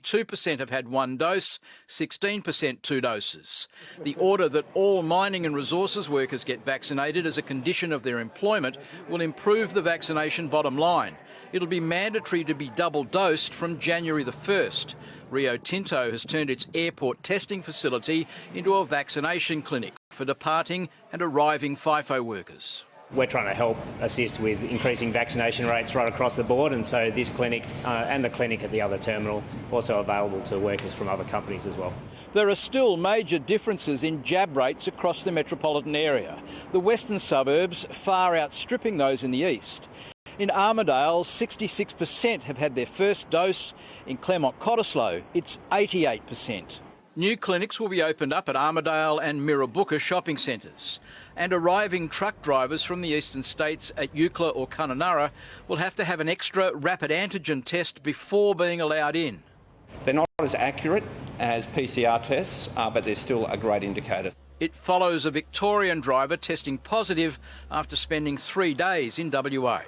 42% have had one dose, 16% 2 doses. The order that all mining and resources workers get vaccinated as a condition of their employment will improve the vaccination bottom line. It'll be mandatory to be double dosed from January the 1st. Rio Tinto has turned its airport testing facility into a vaccination clinic for departing and arriving FIFO workers. We're trying to help assist with increasing vaccination rates right across the board, and so this clinic and the clinic at the other terminal also available to workers from other companies as well. There are still major differences in jab rates across the metropolitan area, the western suburbs far outstripping those in the east. In Armidale, 66% have had their first dose. In Claremont-Cottesloe, it's 88%. New clinics will be opened up at Armidale and Mirrabooka shopping centres. And arriving truck drivers from the eastern states at Eucla or Kununurra will have to have an extra rapid antigen test before being allowed in. They're not as accurate as PCR tests, but they're still a great indicator. It follows a Victorian driver testing positive after spending 3 days in WA.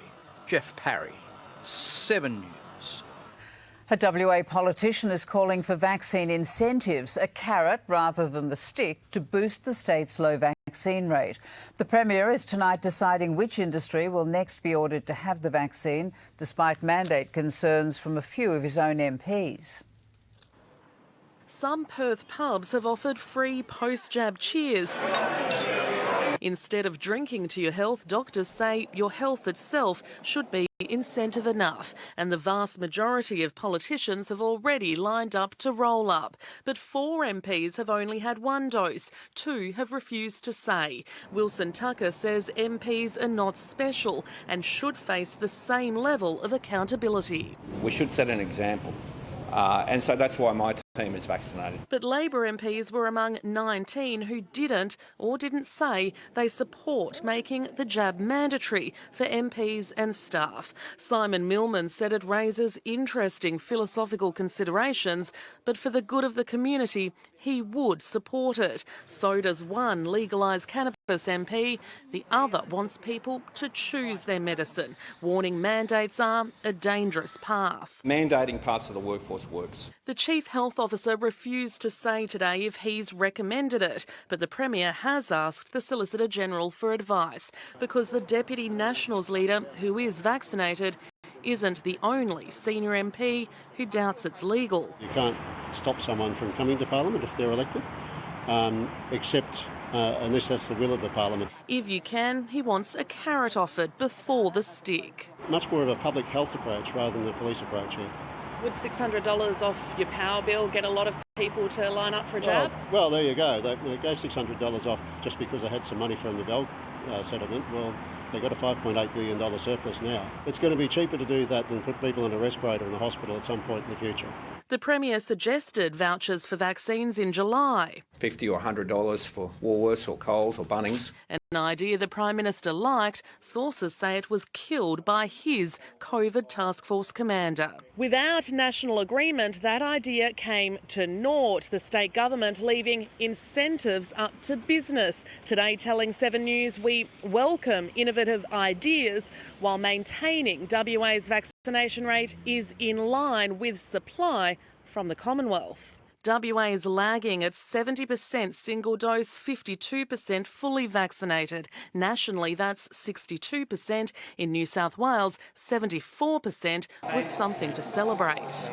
Jeff Parry, 7 News. A WA politician is calling for vaccine incentives, a carrot rather than the stick, to boost the state's low vaccine rate. The Premier is tonight deciding which industry will next be ordered to have the vaccine, despite mandate concerns from a few of his own MPs. Some Perth pubs have offered free post-jab cheers. Instead of drinking to your health, doctors say your health itself should be incentive enough, and the vast majority of politicians have already lined up to roll up. But 4 MPs have only had 1 dose, 2 have refused to say. Wilson Tucker says MPs are not special and should face the same level of accountability. We should set an example, and so that's why my team is vaccinated. But Labor MPs were among 19 who didn't or didn't say they support making the jab mandatory for MPs and staff. Simon Millman said it raises interesting philosophical considerations, but for the good of the community, he would support it. So does one legalise cannabis MP. The other wants people to choose their medicine, warning mandates are a dangerous path. Mandating parts of the workforce works. The Chief Health Officer refused to say today if he's recommended it, but the Premier has asked the Solicitor General for advice because the Deputy Nationals leader, who is vaccinated, isn't the only senior MP who doubts it's legal. You can't stop someone from coming to Parliament if they're elected, except unless that's the will of the Parliament. If you can, he wants a carrot offered before the stick. Much more of a public health approach rather than a police approach here. Would $600 off your power bill get a lot of people to line up for a jab? Well, there you go. They gave $600 off just because they had some money from the dog settlement. Well, they've got a $5.8 billion surplus now. It's going to be cheaper to do that than put people on a respirator in the hospital at some point in the future. The Premier suggested vouchers for vaccines in July. $50 or $100 for Woolworths or Coles or Bunnings. An idea the Prime Minister liked. Sources say it was killed by his COVID task force commander. Without national agreement, that idea came to naught, the state government leaving incentives up to business. Today telling 7 News we welcome innovative ideas while maintaining WA's vaccination rate is in line with supply from the Commonwealth. WA is lagging at 70% single dose, 52% fully vaccinated. Nationally, that's 62%. In New South Wales, 74% was something to celebrate.